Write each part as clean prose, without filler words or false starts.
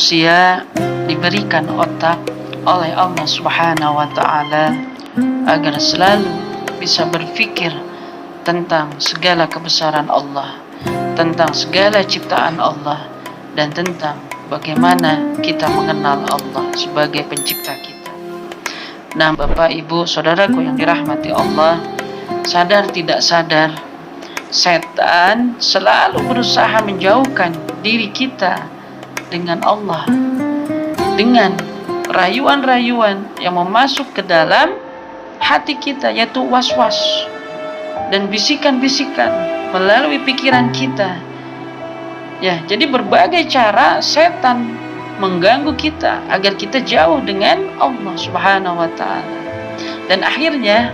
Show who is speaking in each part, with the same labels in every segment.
Speaker 1: manusia diberikan otak oleh Allah Subhanahu wa Ta'ala agar selalu bisa berpikir tentang segala kebesaran Allah, tentang segala ciptaan Allah, dan tentang bagaimana kita mengenal Allah sebagai pencipta kita. Nah, Bapak, Ibu, Saudaraku yang dirahmati Allah, sadar tidak sadar, setan selalu berusaha menjauhkan diri kita dengan Allah, dengan rayuan-rayuan yang memasuk ke dalam hati kita, yaitu was-was dan bisikan-bisikan melalui pikiran kita. Ya, jadi berbagai cara setan mengganggu kita agar kita jauh dengan Allah Subhanahu wa Ta'ala. Dan akhirnya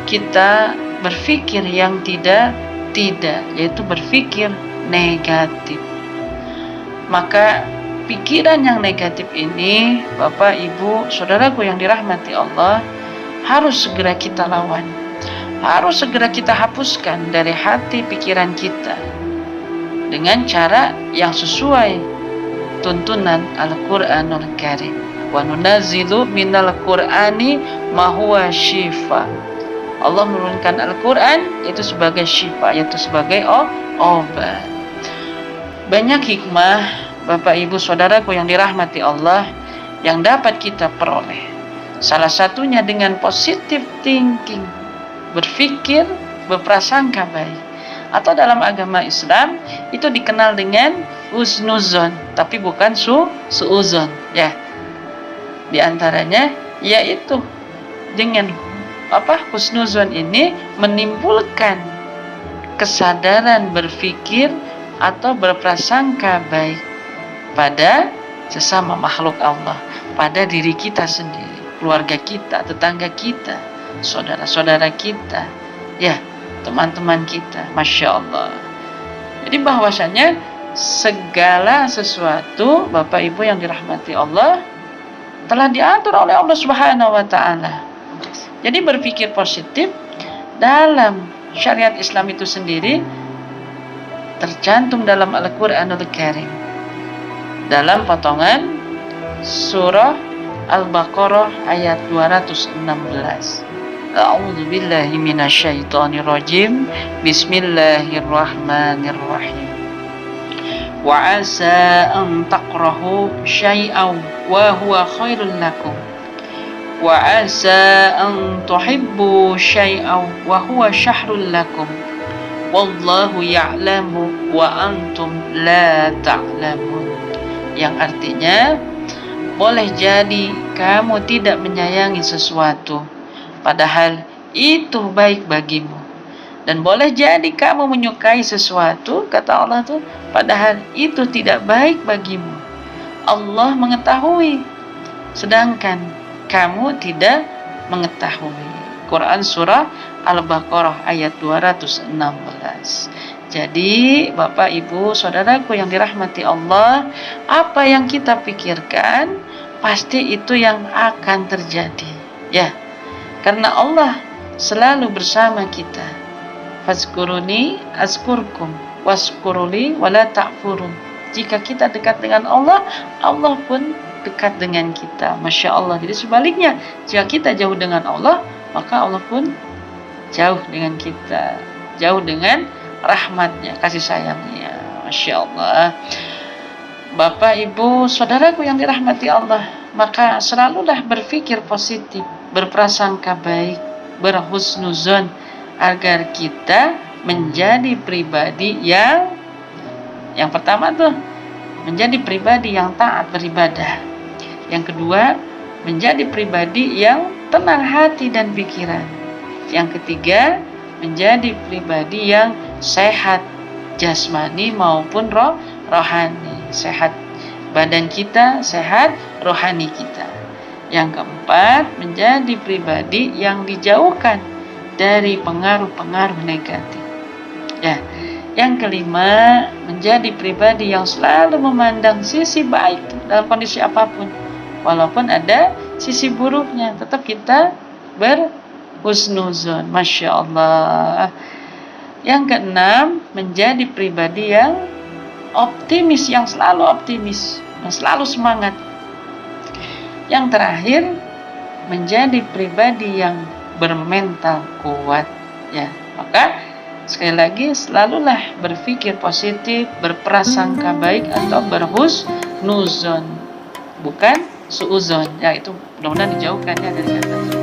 Speaker 1: kita berpikir yang tidak, yaitu berpikir negatif. Maka pikiran yang negatif ini, Bapak, Ibu, Saudaraku yang dirahmati Allah, harus segera kita lawan, harus segera kita hapuskan dari hati pikiran kita dengan cara yang sesuai tuntunan Al-Quranul Karim. Wa nunazzilu minal Qur'ani ma huwa syifa. Allah menurunkan Al-Quran itu sebagai syifa, yaitu sebagai obat. Banyak hikmah, Bapak, Ibu, Saudaraku yang dirahmati Allah, yang dapat kita peroleh. Salah satunya dengan positive thinking, berpikir, berprasangka baik. Atau dalam agama Islam itu dikenal dengan husnuzon, tapi bukan suuzon. Ya, di antaranya yaitu dengan husnuzon ini menimbulkan kesadaran berpikir atau berprasangka baik pada sesama makhluk Allah, pada diri kita sendiri, keluarga kita, tetangga kita, saudara-saudara kita, ya, teman-teman kita. Masya Allah. Jadi bahwasanya segala sesuatu, Bapak, Ibu yang dirahmati Allah, telah diatur oleh Allah Subhanahu wa Ta'ala. Jadi berpikir positif dalam syariat Islam itu sendiri tercantum dalam Al-Quranul Karim, dalam potongan surah Al-Baqarah ayat 216. A'udzu billahi minasyaitonir rajim. Bismillahirrahmanirrahim. Wa asa an taqrahu syai'an wa huwa khairul lakum. Wa asa an tuhibbu syai'an wa huwa syarrul lakum. Wallahu ya'lamu wa antum la ta'lamun. Yang artinya, boleh jadi kamu tidak menyayangi sesuatu padahal itu baik bagimu, dan boleh jadi kamu menyukai sesuatu, kata Allah tuh, padahal itu tidak baik bagimu. Allah mengetahui, sedangkan kamu tidak mengetahui. Quran surah Al-Baqarah ayat 216. Jadi Bapak, Ibu, Saudaraku yang dirahmati Allah, apa yang kita pikirkan pasti itu yang akan terjadi. Ya, karena Allah selalu bersama kita. Fazkuruni azkurkum waskuruli wala ta'furun. Jika kita dekat dengan Allah, Allah pun dekat dengan kita. Masya Allah. Jadi sebaliknya, jika kita jauh dengan Allah, maka Allah pun jauh dengan kita, jauh dengan rahmatnya, kasih sayangnya. Masya Allah. Bapak, Ibu, Saudaraku yang dirahmati Allah, maka selalulah berpikir positif, berprasangka baik, berhusnuzon, agar kita menjadi pribadi yang pertama tuh, menjadi pribadi yang taat beribadah. Yang kedua, menjadi pribadi yang tenang hati dan pikiran. Yang ketiga, menjadi pribadi yang sehat jasmani maupun rohani. Sehat badan kita, sehat rohani kita. Yang keempat, menjadi pribadi yang dijauhkan dari pengaruh-pengaruh negatif. Ya, yang kelima, menjadi pribadi yang selalu memandang sisi baik dalam kondisi apapun. Walaupun ada sisi buruknya, tetap kita berhusnuzon. Masya Allah. Yang keenam, menjadi pribadi yang optimis, yang selalu optimis. selalu semangat. Yang terakhir, menjadi pribadi yang bermental kuat, ya. Maka sekali lagi selalulah berpikir positif, berprasangka baik atau berhusnuzon, bukan suuzon. Ya, itu mudah-mudahan dijauhkan ya dari kata